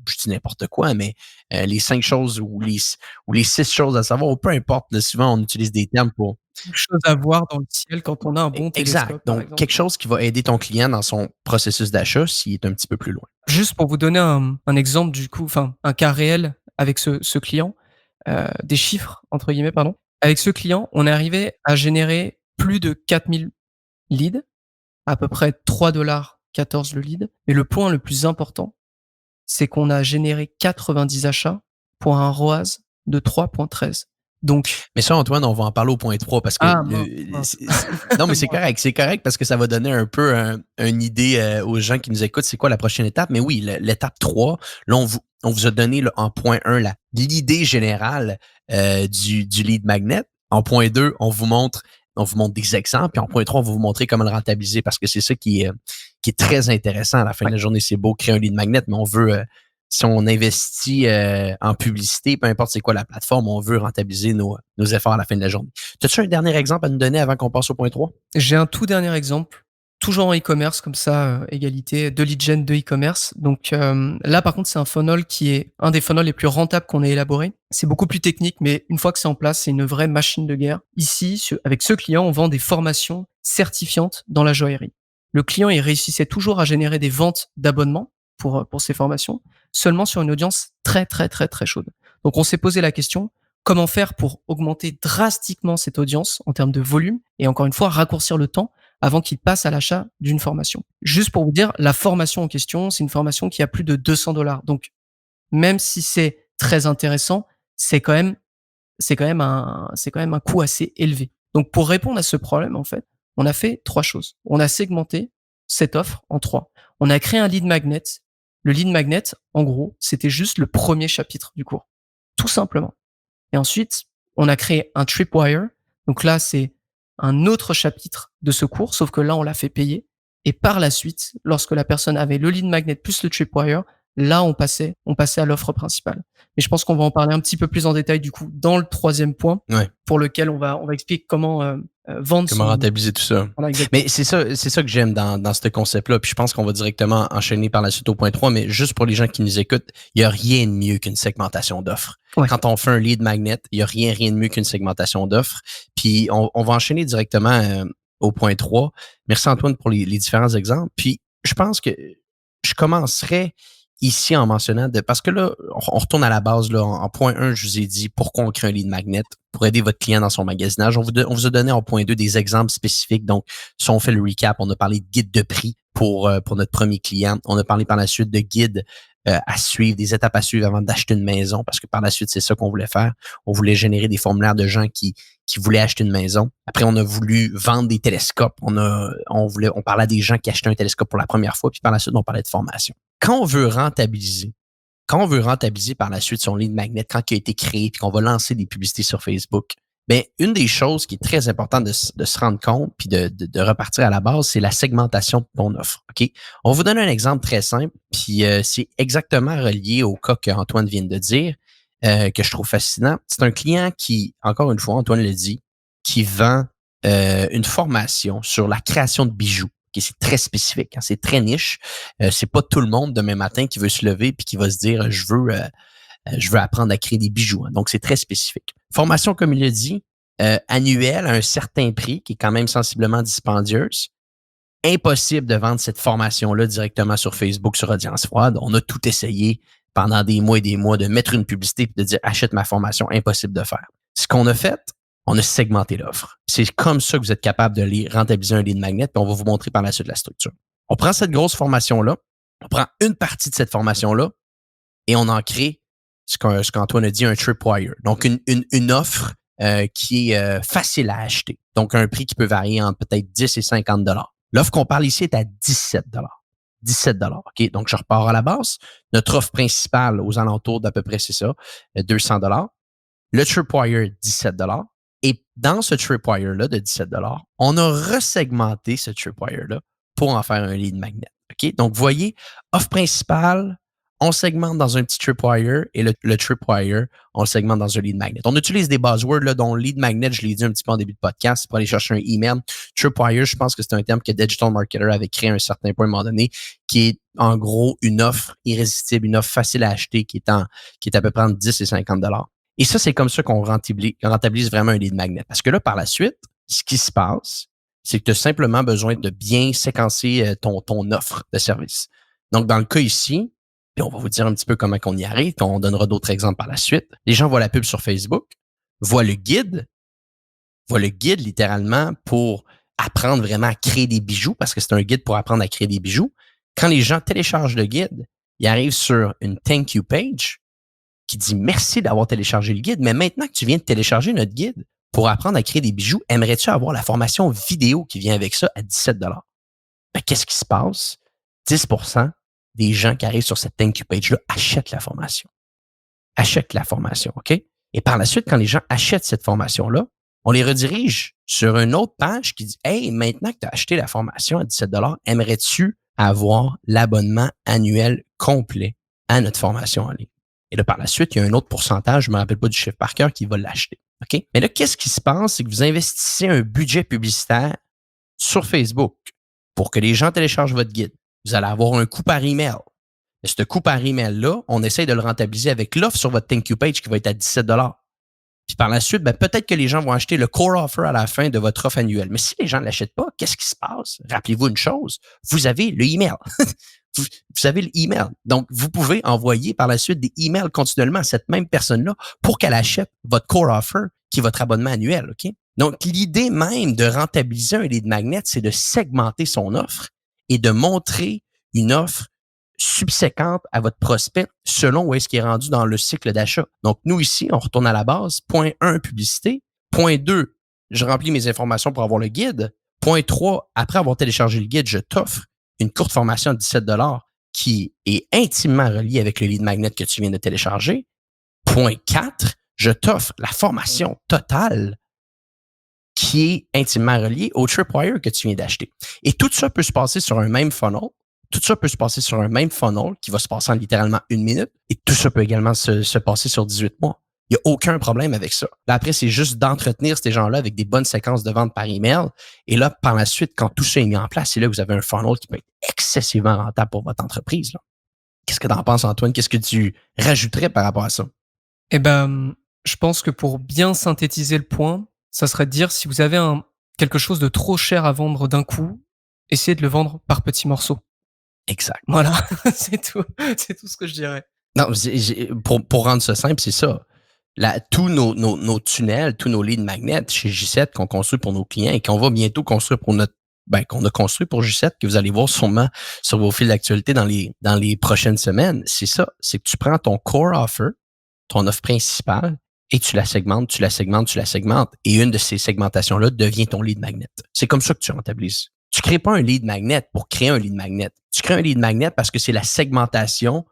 [SPEAKER 3] je dis n'importe quoi, mais les 5 choses ou les 6 choses à savoir, ou peu importe, là, souvent on utilise des termes pour...
[SPEAKER 4] Quelque chose à voir dans le ciel quand on a un bon
[SPEAKER 3] exact.
[SPEAKER 4] télescope, par
[SPEAKER 3] Donc,
[SPEAKER 4] exemple.
[SPEAKER 3] quelque chose qui va aider ton client dans son processus d'achat s'il est un petit peu plus loin.
[SPEAKER 4] Juste pour vous donner un exemple, du coup, enfin, un cas réel avec ce client, des chiffres, entre guillemets, pardon. Avec ce client, on est arrivé à générer plus de 4000 leads, à peu près $3,14 le lead. Mais le point le plus important, c'est qu'on a généré 90 achats pour un ROAS de 3,13. Donc,
[SPEAKER 3] Mais ça, Antoine, on va en parler au point 3 parce que...
[SPEAKER 4] mince.
[SPEAKER 3] Non, mais c'est correct. C'est correct parce que ça va donner un peu une idée aux gens qui nous écoutent. C'est quoi la prochaine étape? Mais oui, l'étape 3, là, on vous a donné là, en point 1 l'idée générale du lead magnet. En point 2, on vous montre des exemples. Puis en point 3, on va vous montrer comment le rentabiliser parce que c'est ça qui est très intéressant. À la fin de la journée, c'est beau créer un lead magnet, mais on veut... si on investit en publicité, peu importe c'est quoi la plateforme, on veut rentabiliser nos efforts à la fin de la journée. As-tu un dernier exemple à nous donner avant qu'on passe au point 3?
[SPEAKER 4] J'ai un tout dernier exemple, toujours en e-commerce, comme ça, égalité de lead gen de e-commerce. Donc là, par contre, c'est un funnel qui est un des funnels les plus rentables qu'on ait élaboré. C'est beaucoup plus technique, mais une fois que c'est en place, c'est une vraie machine de guerre. Ici, avec ce client, on vend des formations certifiantes dans la joaillerie. Le client, il réussissait toujours à générer des ventes d'abonnements pour ces formations, seulement sur une audience très, très, très, très chaude. Donc, on s'est posé la question, comment faire pour augmenter drastiquement cette audience en termes de volume et encore une fois, raccourcir le temps avant qu'il passe à l'achat d'une formation. Juste pour vous dire, la formation en question, c'est une formation qui a plus de $200. Donc, même si c'est très intéressant, c'est quand même un coût assez élevé. Donc, pour répondre à ce problème, en fait, on a fait 3 choses. On a segmenté cette offre en 3. On a créé un lead magnet. Le lead magnet, en gros, c'était juste le premier chapitre du cours. Tout simplement. Et ensuite, on a créé un tripwire. Donc là, c'est un autre chapitre de ce cours, sauf que là, on l'a fait payer. Et par la suite, lorsque la personne avait le lead magnet plus le tripwire, là, on passait à l'offre principale. Mais je pense qu'on va en parler un petit peu plus en détail, du coup, dans le 3e point, pour lequel on va expliquer comment vendre
[SPEAKER 3] comment rentabiliser tout ça.
[SPEAKER 4] Voilà,
[SPEAKER 3] mais c'est ça que j'aime dans ce concept-là. Puis je pense qu'on va directement enchaîner par la suite au point 3, mais juste pour les gens qui nous écoutent, il n'y a rien de mieux qu'une segmentation d'offres. Ouais. Quand on fait un lead magnet, il n'y a rien de mieux qu'une segmentation d'offres. Puis on va enchaîner directement au point 3. Merci Antoine pour les différents exemples. Puis je pense que je commencerai ici en mentionnant, parce que là, on retourne à la base, là, en point 1, je vous ai dit pourquoi on crée un lead magnet pour aider votre client dans son magasinage. On vous a donné en point 2 des exemples spécifiques. Donc, si on fait le recap, on a parlé de guide de prix pour notre premier client. On a parlé par la suite de guide à suivre, des étapes à suivre avant d'acheter une maison, parce que par la suite, c'est ça qu'on voulait faire. On voulait générer des formulaires de gens qui voulaient acheter une maison. Après, on a voulu vendre des télescopes. On parlait à des gens qui achetaient un télescope pour la première fois, puis par la suite, on parlait de formation. Quand on veut rentabiliser, quand on veut rentabiliser par la suite son lead magnet, quand il a été créé puis qu'on va lancer des publicités sur Facebook, bien, une des choses qui est très importante de se rendre compte puis de repartir à la base, c'est la segmentation de ton offre. OK? On va vous donner un exemple très simple, puis c'est exactement relié au cas qu'Antoine vient de dire, que je trouve fascinant. C'est un client qui, encore une fois, Antoine le dit, qui vend une formation sur la création de bijoux. Okay, c'est très spécifique, hein, c'est très niche. C'est pas tout le monde demain matin qui veut se lever puis qui va se dire je veux apprendre à créer des bijoux. Hein. Donc, c'est très spécifique. Formation, comme il l'a dit, annuelle à un certain prix qui est quand même sensiblement dispendieuse. Impossible de vendre cette formation-là directement sur Facebook, sur Audience Froide. On a tout essayé pendant des mois et des mois de mettre une publicité et de dire achète ma formation. Impossible de faire. Ce qu'on a fait, on a segmenté l'offre. C'est comme ça que vous êtes capable de rentabiliser un lead magnet, puis on va vous montrer par la suite la structure. On prend cette grosse formation-là, on prend une partie de cette formation-là et on en crée ce qu'Antoine a dit, un tripwire. Donc, une offre qui est facile à acheter. Donc, un prix qui peut varier entre peut-être 10 et 50 $. L'offre qu'on parle ici est à 17 $. 17 $. OK? Donc, je repars à la base. Notre offre principale aux alentours d'à peu près, c'est ça, 200 $. Le tripwire, 17 $. Et dans ce tripwire-là de 17 $, on a resegmenté ce tripwire-là pour en faire un lead magnet. OK? Donc, vous voyez, offre principale, on segmente dans un petit tripwire et le tripwire, on le segmente dans un lead magnet. On utilise des buzzwords, là, dont lead magnet, je l'ai dit un petit peu en début de podcast, pour aller chercher un email. Tripwire, je pense que c'est un terme que Digital Marketer avait créé à un certain point à un moment donné, qui est en gros une offre irrésistible, une offre facile à acheter qui est à peu près entre 10 et 50 $. Et ça, c'est comme ça qu'on rentabilise vraiment un lead magnet. Parce que là, par la suite, ce qui se passe, c'est que tu as simplement besoin de bien séquencer ton offre de service. Donc, dans le cas ici, puis on va vous dire un petit peu comment on y arrive, puis on donnera d'autres exemples par la suite. Les gens voient la pub sur Facebook, voient le guide littéralement pour apprendre vraiment à créer des bijoux, parce que c'est un guide pour apprendre à créer des bijoux. Quand les gens téléchargent le guide, ils arrivent sur une thank you page qui dit merci d'avoir téléchargé le guide, mais maintenant que tu viens de télécharger notre guide pour apprendre à créer des bijoux, aimerais-tu avoir la formation vidéo qui vient avec ça à 17 $? Ben, qu'est-ce qui se passe? 10% des gens qui arrivent sur cette thank you page-là achètent la formation. Achètent la formation, OK? Et par la suite, quand les gens achètent cette formation-là, on les redirige sur une autre page qui dit hey, maintenant que tu as acheté la formation à 17 $, aimerais-tu avoir l'abonnement annuel complet à notre formation en ligne? Et là, par la suite, il y a un autre pourcentage, je ne me rappelle pas du chiffre par cœur, qui va l'acheter. OK? Mais là, qu'est-ce qui se passe? C'est que vous investissez un budget publicitaire sur Facebook pour que les gens téléchargent votre guide. Vous allez avoir un coût par email. Et ce coût par email-là, on essaye de le rentabiliser avec l'offre sur votre thank you page qui va être à 17 $. Puis par la suite, ben, peut-être que les gens vont acheter le core offer à la fin de votre offre annuelle. Mais si les gens ne l'achètent pas, qu'est-ce qui se passe? Rappelez-vous une chose, vous avez le email. Vous avez l'email. Donc, vous pouvez envoyer par la suite des emails continuellement à cette même personne-là pour qu'elle achète votre core offer qui est votre abonnement annuel. OK? Donc, l'idée même de rentabiliser un lead magnet, c'est de segmenter son offre et de montrer une offre subséquente à votre prospect selon où est-ce qu'il est rendu dans le cycle d'achat. Donc, nous ici, on retourne à la base. Point 1, publicité. Point 2, je remplis mes informations pour avoir le guide. Point 3, après avoir téléchargé le guide, je t'offre une courte formation de 17 $ qui est intimement reliée avec le lead magnet que tu viens de télécharger. Point 4, je t'offre la formation totale qui est intimement reliée au tripwire que tu viens d'acheter. Et tout ça peut se passer sur un même funnel. Tout ça peut se passer sur un même funnel qui va se passer en littéralement 1 minute. Et tout ça peut également se passer sur 18 mois. Il n'y a aucun problème avec ça. Là, après, c'est juste d'entretenir ces gens-là avec des bonnes séquences de vente par email. Et là, par la suite, quand tout ça est mis en place, c'est là que vous avez un funnel qui peut être excessivement rentable pour votre entreprise. Là. Qu'est-ce que tu en penses, Antoine? Qu'est-ce que tu rajouterais par rapport à ça?
[SPEAKER 4] Eh ben, je pense que pour bien synthétiser le point, ça serait de dire si vous avez quelque chose de trop cher à vendre d'un coup, essayez de le vendre par petits morceaux.
[SPEAKER 3] Exact.
[SPEAKER 4] Voilà, c'est tout ce que je dirais.
[SPEAKER 3] Non, pour rendre ça simple, c'est ça. Tous nos tunnels, tous nos lead magnets chez J7 qu'on construit pour nos clients et qu'on va bientôt construire pour qu'on a construit pour J7, que vous allez voir sûrement sur vos fils d'actualité dans les prochaines semaines, c'est ça. C'est que tu prends ton core offer, ton offre principale, et tu la segmentes. Et une de ces segmentations-là devient ton lead magnet. C'est comme ça que tu rentabilises. Tu crées pas un lead magnet pour créer un lead magnet. Tu crées un lead magnet parce que c'est la segmentation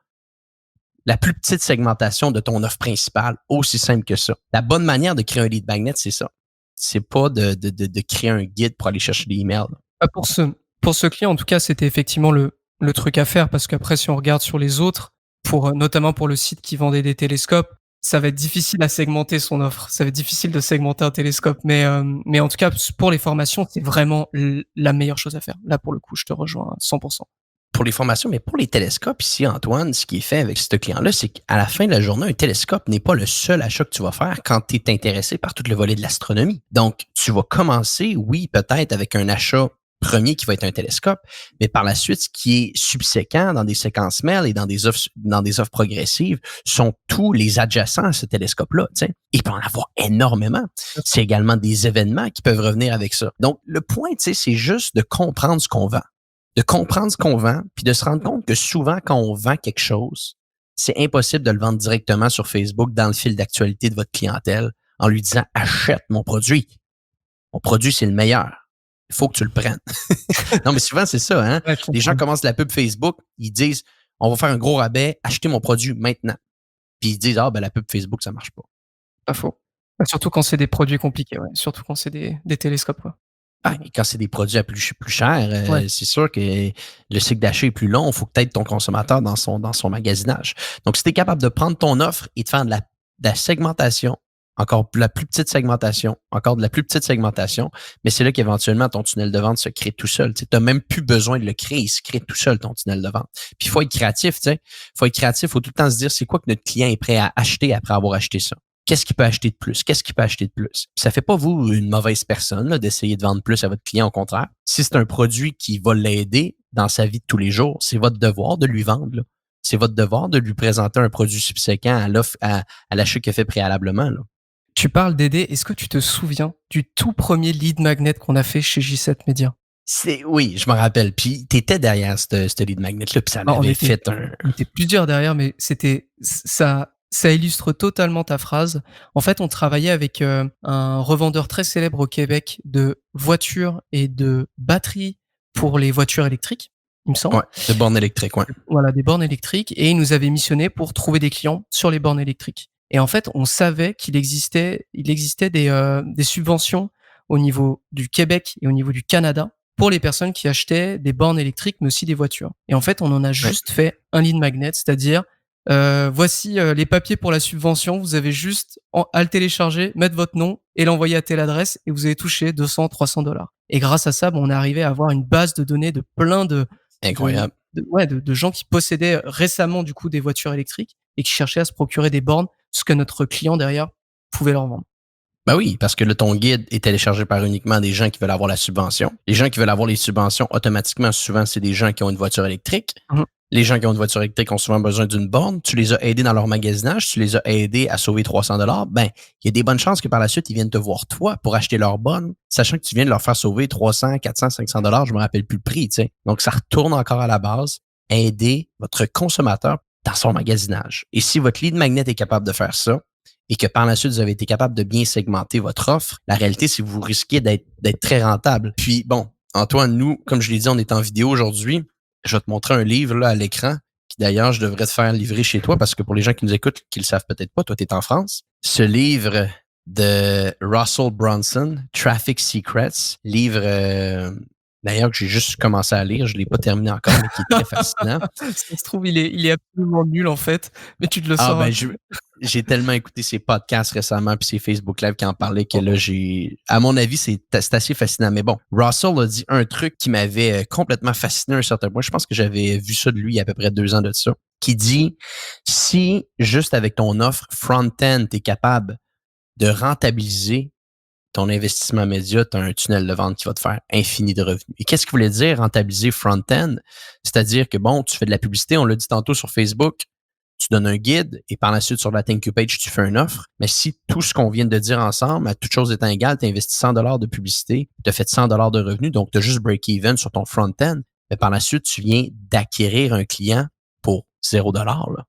[SPEAKER 3] la plus petite segmentation de ton offre principale, aussi simple que ça. La bonne manière de créer un lead magnet, c'est ça. C'est pas de créer un guide pour aller chercher des emails.
[SPEAKER 4] Pour ce client, en tout cas, c'était effectivement le truc à faire parce qu'après, si on regarde sur les autres, notamment pour le site qui vendait des télescopes, ça va être difficile à segmenter son offre. Ça va être difficile de segmenter un télescope. Mais en tout cas, pour les formations, c'est vraiment la meilleure chose à faire. Là, pour le coup, je te rejoins à 100%.
[SPEAKER 3] Pour les formations, mais pour les télescopes, ici, Antoine, ce qui est fait avec ce client-là, c'est qu'à la fin de la journée, un télescope n'est pas le seul achat que tu vas faire quand tu es intéressé par tout le volet de l'astronomie. Donc, tu vas commencer, oui, peut-être avec un achat premier qui va être un télescope, mais par la suite, ce qui est subséquent dans des séquences mail et dans des offres progressives sont tous les adjacents à ce télescope-là. T'sais. Il peut en avoir énormément. C'est également des événements qui peuvent revenir avec ça. Donc, le point, c'est juste de comprendre ce qu'on vend. De comprendre ce qu'on vend, puis de se rendre compte que souvent, quand on vend quelque chose, c'est impossible de le vendre directement sur Facebook dans le fil d'actualité de votre clientèle en lui disant « Achète mon produit. Mon produit, c'est le meilleur. Il faut que tu le prennes. » Non, mais souvent, c'est ça. Hein? Ouais, les gens commencent la pub Facebook, ils disent « On va faire un gros rabais, achetez mon produit maintenant. » Puis ils disent « Ah, ben la pub Facebook, ça marche pas. »
[SPEAKER 4] Pas faux. Surtout quand c'est des produits compliqués, ouais. Surtout quand c'est des télescopes, quoi.
[SPEAKER 3] Ah, et quand c'est des produits à plus cher, ouais. C'est sûr que le cycle d'achat est plus long. Il faut que tu aides ton consommateur dans son magasinage. Donc, si tu es capable de prendre ton offre et de faire de la segmentation, encore de la plus petite segmentation, mais c'est là qu'éventuellement, ton tunnel de vente se crée tout seul. Tu n'as même plus besoin de le créer. Il se crée tout seul, ton tunnel de vente. Puis, il faut être créatif. Il faut tout le temps se dire, c'est quoi que notre client est prêt à acheter après avoir acheté ça? Qu'est-ce qu'il peut acheter de plus? Ça fait pas vous une mauvaise personne là, d'essayer de vendre plus à votre client, au contraire. Si c'est un produit qui va l'aider dans sa vie de tous les jours, c'est votre devoir de lui vendre. Là. C'est votre devoir de lui présenter un produit subséquent à l'offre, à l'achat qu'il a fait préalablement. Là.
[SPEAKER 4] Tu parles d'aider. Est-ce que tu te souviens du tout premier lead magnet qu'on a fait chez J7 Media?
[SPEAKER 3] Oui, je me rappelle. Puis t'étais derrière ce lead magnet-là, puis ça m'avait fait un...
[SPEAKER 4] On était plusieurs derrière, mais c'était ça. Ça illustre totalement ta phrase. En fait, on travaillait avec un revendeur très célèbre au Québec de voitures et de batteries pour les voitures électriques, il me semble.
[SPEAKER 3] Ouais, des bornes électriques, ouais.
[SPEAKER 4] Voilà, des bornes électriques. Et il nous avait missionné pour trouver des clients sur les bornes électriques. Et en fait, on savait qu'il existait des subventions au niveau du Québec et au niveau du Canada pour les personnes qui achetaient des bornes électriques, mais aussi des voitures. Et en fait, on en a juste fait un lead magnet, c'est-à-dire voici les papiers pour la subvention. Vous avez juste à le télécharger, mettre votre nom et l'envoyer à telle adresse et vous avez touché $200-300. Et grâce à ça, on est arrivé à avoir une base de données de plein
[SPEAKER 3] incroyable,
[SPEAKER 4] de gens qui possédaient récemment du coup des voitures électriques et qui cherchaient à se procurer des bornes, ce que notre client derrière pouvait leur vendre.
[SPEAKER 3] Ben oui, parce que là, ton guide est téléchargé par uniquement des gens qui veulent avoir la subvention. Les gens qui veulent avoir les subventions, automatiquement, souvent, c'est des gens qui ont une voiture électrique. Mm-hmm. Les gens qui ont une voiture électrique ont souvent besoin d'une borne. Tu les as aidés dans leur magasinage, tu les as aidés à sauver $300. Ben, il y a des bonnes chances que par la suite, ils viennent te voir toi pour acheter leur borne, sachant que tu viens de leur faire sauver 300, 400, $500. Je me rappelle plus le prix, tu sais. Donc, ça retourne encore à la base. Aider votre consommateur dans son magasinage. Et si votre lead magnet est capable de faire ça, et que par la suite, vous avez été capable de bien segmenter votre offre, la réalité, c'est que vous risquez d'être très rentable. Puis, bon, Antoine, nous, comme je l'ai dit, on est en vidéo aujourd'hui. Je vais te montrer un livre là à l'écran qui, d'ailleurs, je devrais te faire livrer chez toi parce que pour les gens qui nous écoutent, qui le savent peut-être pas, toi, tu es en France. Ce livre de Russell Brunson, Traffic Secrets, livre... D'ailleurs, que j'ai juste commencé à lire, je l'ai pas terminé encore, mais qui est très fascinant.
[SPEAKER 4] Ça se trouve, il est absolument nul en fait, mais tu te le sens.
[SPEAKER 3] J'ai tellement écouté ses podcasts récemment puis ses Facebook Live qui en parlaient que là, à mon avis, c'est assez fascinant. Mais bon, Russell a dit un truc qui m'avait complètement fasciné à un certain point. Je pense que j'avais vu ça de lui il y a à peu près 2 ans de ça, qui dit, si juste avec ton offre front-end, tu es capable de rentabiliser ton investissement média, tu as un tunnel de vente qui va te faire infini de revenus. Et qu'est-ce qu'il voulait dire rentabiliser front-end? C'est-à-dire que, bon, tu fais de la publicité, on l'a dit tantôt sur Facebook, tu donnes un guide et par la suite, sur la thank you page, tu fais une offre. Mais si tout ce qu'on vient de dire ensemble, à toute chose étant égale, tu investis $100 de publicité, tu as fait $100 de revenus, donc tu as juste break-even sur ton front-end. Mais par la suite, tu viens d'acquérir un client pour $0. Là.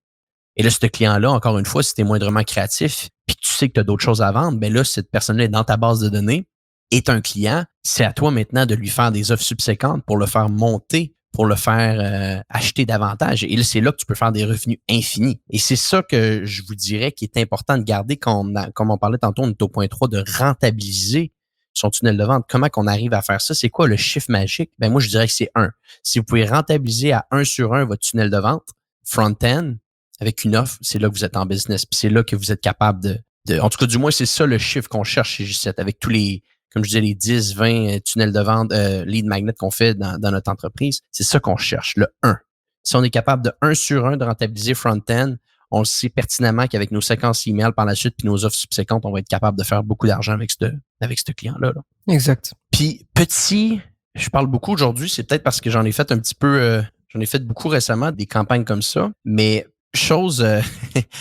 [SPEAKER 3] Et là, ce client-là, encore une fois, si tu es moindrement créatif puis que tu sais que tu as d'autres choses à vendre, bien là, cette personne-là est dans ta base de données, est un client. C'est à toi maintenant de lui faire des offres subséquentes pour le faire monter pour le faire acheter davantage. Et là, c'est là que tu peux faire des revenus infinis. Et c'est ça que je vous dirais qui est important de garder comme on parlait tantôt, on est au point 3, de rentabiliser son tunnel de vente. Comment qu'on arrive à faire ça? C'est quoi le chiffre magique? Ben moi, je dirais que c'est 1. Si vous pouvez rentabiliser à 1 sur 1 votre tunnel de vente, front-end, avec une offre, c'est là que vous êtes en business. Puis c'est là que vous êtes capable en tout cas, du moins, c'est ça le chiffre qu'on cherche chez J7, avec tous les, comme je disais, les 10, 20 tunnels de vente, lead magnet qu'on fait dans notre entreprise. C'est ça qu'on cherche, le 1. Si on est capable de 1 sur 1 de rentabiliser front-end, on le sait pertinemment qu'avec nos séquences email par la suite puis nos offres subséquentes, on va être capable de faire beaucoup d'argent avec ce client-là. Là.
[SPEAKER 4] Exact.
[SPEAKER 3] Puis petit, je parle beaucoup aujourd'hui, c'est peut-être parce que j'en ai fait un petit peu, j'en ai fait beaucoup récemment des campagnes comme ça, mais chose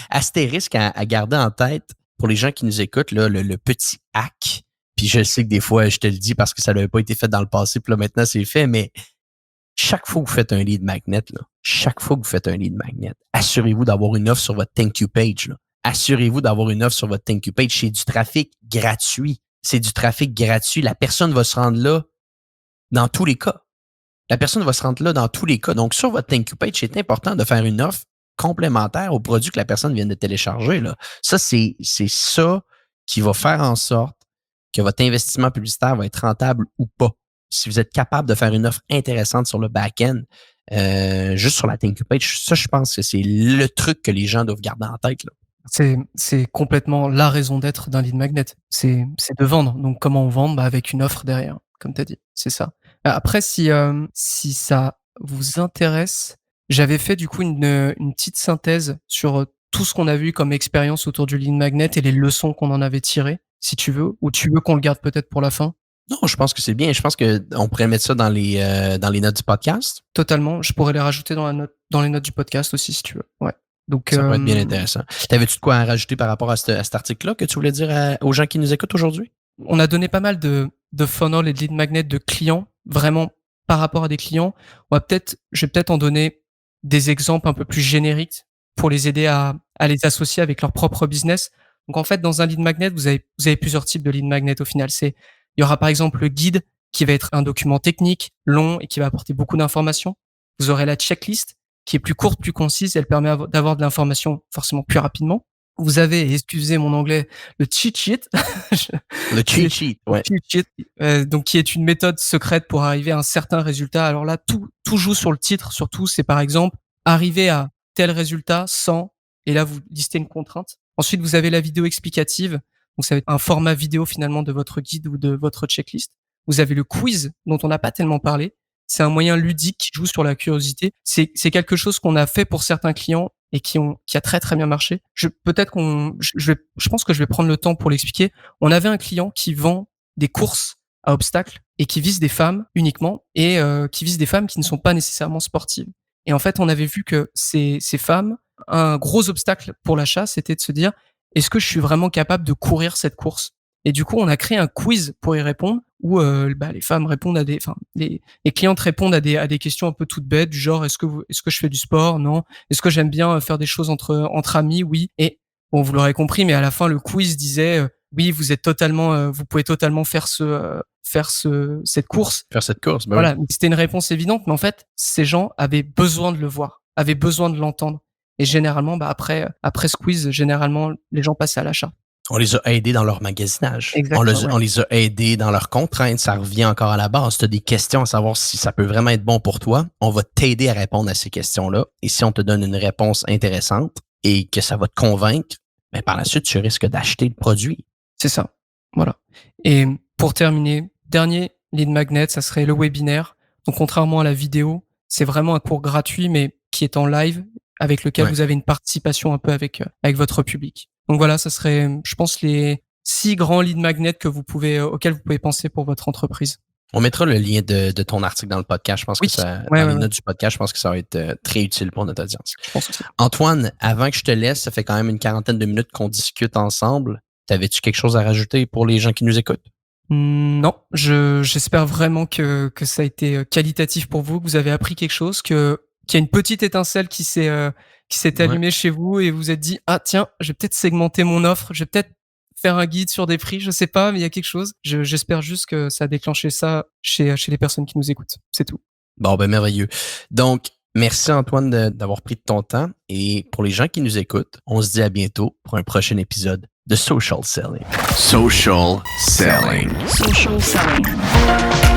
[SPEAKER 3] astérisque à garder en tête pour les gens qui nous écoutent, là, le petit hack. Puis je sais que des fois, je te le dis parce que ça n'avait pas été fait dans le passé, puis là maintenant c'est fait, mais chaque fois que vous faites un lead magnet, assurez-vous d'avoir une offre sur votre thank you page. Là. Assurez-vous d'avoir une offre sur votre thank you page. C'est du trafic gratuit. La personne va se rendre là dans tous les cas. Donc, sur votre thank you page, c'est important de faire une offre complémentaire au produit que la personne vient de télécharger. Là. Ça, c'est ça qui va faire en sorte que votre investissement publicitaire va être rentable ou pas. Si vous êtes capable de faire une offre intéressante sur le back-end, juste sur la thank you page, ça, je pense que c'est le truc que les gens doivent garder en tête. Là.
[SPEAKER 4] C'est complètement la raison d'être d'un lead magnet. C'est de vendre. Donc, comment on vend? Avec une offre derrière, comme tu as dit. C'est ça. Après, si ça vous intéresse, j'avais fait du coup une petite synthèse sur tout ce qu'on a vu comme expérience autour du lead magnet et les leçons qu'on en avait tirées, si tu veux, ou tu veux qu'on le garde peut-être pour la fin?
[SPEAKER 3] Non, je pense que c'est bien. Je pense qu'on pourrait mettre ça dans les notes du podcast.
[SPEAKER 4] Totalement. Je pourrais les rajouter dans les notes du podcast aussi, si tu veux. Ouais. Donc,
[SPEAKER 3] ça pourrait être bien intéressant. T'avais-tu de quoi à rajouter par rapport à cet article-là que tu voulais dire aux gens qui nous écoutent aujourd'hui?
[SPEAKER 4] On a donné pas mal de funnels et de lead magnets de clients, vraiment par rapport à des clients. Je vais peut-être en donner des exemples un peu plus génériques pour les aider à les associer avec leur propre business. Donc, en fait, dans un lead magnet, vous avez plusieurs types de lead magnet au final. Il y aura par exemple le guide qui va être un document technique, long et qui va apporter beaucoup d'informations. Vous aurez la checklist qui est plus courte, plus concise. Elle permet d'avoir de l'information forcément plus rapidement. Vous avez, excusez mon anglais, le cheat sheet.
[SPEAKER 3] Le cheat sheet, ouais.
[SPEAKER 4] Donc, qui est une méthode secrète pour arriver à un certain résultat. Alors là, tout joue sur le titre. Surtout, c'est par exemple arriver à tel résultat sans, et là, vous listez une contrainte. Ensuite, vous avez la vidéo explicative. Donc, ça va être un format vidéo finalement de votre guide ou de votre checklist. Vous avez le quiz dont on n'a pas tellement parlé. C'est un moyen ludique qui joue sur la curiosité. C'est quelque chose qu'on a fait pour certains clients et qui a très très bien marché. Je pense que je vais prendre le temps pour l'expliquer. On avait un client qui vend des courses à obstacles et qui vise des femmes uniquement et qui vise des femmes qui ne sont pas nécessairement sportives. Et en fait, on avait vu que ces femmes, un gros obstacle pour l'achat, c'était de se dire est-ce que je suis vraiment capable de courir cette course? Et du coup, on a créé un quiz pour y répondre où les femmes répondent les clientes répondent à des questions un peu toutes bêtes du genre est-ce que je fais du sport? Non. Est-ce que j'aime bien faire des choses entre amis? Oui. Et bon, vous l'aurez compris, mais à la fin le quiz disait oui, vous pouvez totalement faire cette course.
[SPEAKER 3] Faire cette course, bah
[SPEAKER 4] voilà.
[SPEAKER 3] oui.
[SPEAKER 4] C'était une réponse évidente, mais en fait, ces gens avaient besoin de le voir, avaient besoin de l'entendre. Et généralement, après ce quiz, généralement, les gens passaient à l'achat.
[SPEAKER 3] On les a aidés dans leur magasinage.
[SPEAKER 4] Exactement,
[SPEAKER 3] On les a aidés dans leurs contraintes. Ça revient encore à la base. Tu as des questions à savoir si ça peut vraiment être bon pour toi. On va t'aider à répondre à ces questions-là. Et si on te donne une réponse intéressante et que ça va te convaincre, ben par la suite, tu risques d'acheter le produit.
[SPEAKER 4] C'est ça. Voilà. Et pour terminer, dernier lead magnet, ça serait le webinaire. Donc, contrairement à la vidéo, c'est vraiment un cours gratuit, mais qui est en live, avec lequel vous avez une participation un peu avec votre public. Donc voilà, ça serait, je pense, les 6 grands lead magnets auxquels vous pouvez penser pour votre entreprise.
[SPEAKER 3] On mettra le lien de ton article dans le podcast. Je pense que dans les notes du podcast, je pense que ça va être très utile pour notre audience.
[SPEAKER 4] Je pense aussi.
[SPEAKER 3] Antoine, avant que je te laisse, ça fait quand même une 40aine de minutes qu'on discute ensemble. T'avais-tu quelque chose à rajouter pour les gens qui nous écoutent?
[SPEAKER 4] Non, j'espère vraiment que ça a été qualitatif pour vous, que vous avez appris quelque chose, qu'il y a une petite étincelle qui s'est allumée chez vous et vous vous êtes dit ah tiens, je vais peut-être segmenter mon offre, je vais peut-être faire un guide sur des prix, je sais pas, mais il y a quelque chose. J'espère juste que ça a déclenché ça chez les personnes qui nous écoutent. C'est tout.
[SPEAKER 3] Bon, ben merveilleux. Donc, merci Antoine d'avoir pris de ton temps. Et pour les gens qui nous écoutent, on se dit à bientôt pour un prochain épisode de Social Selling.
[SPEAKER 1] Social selling.
[SPEAKER 5] Social selling.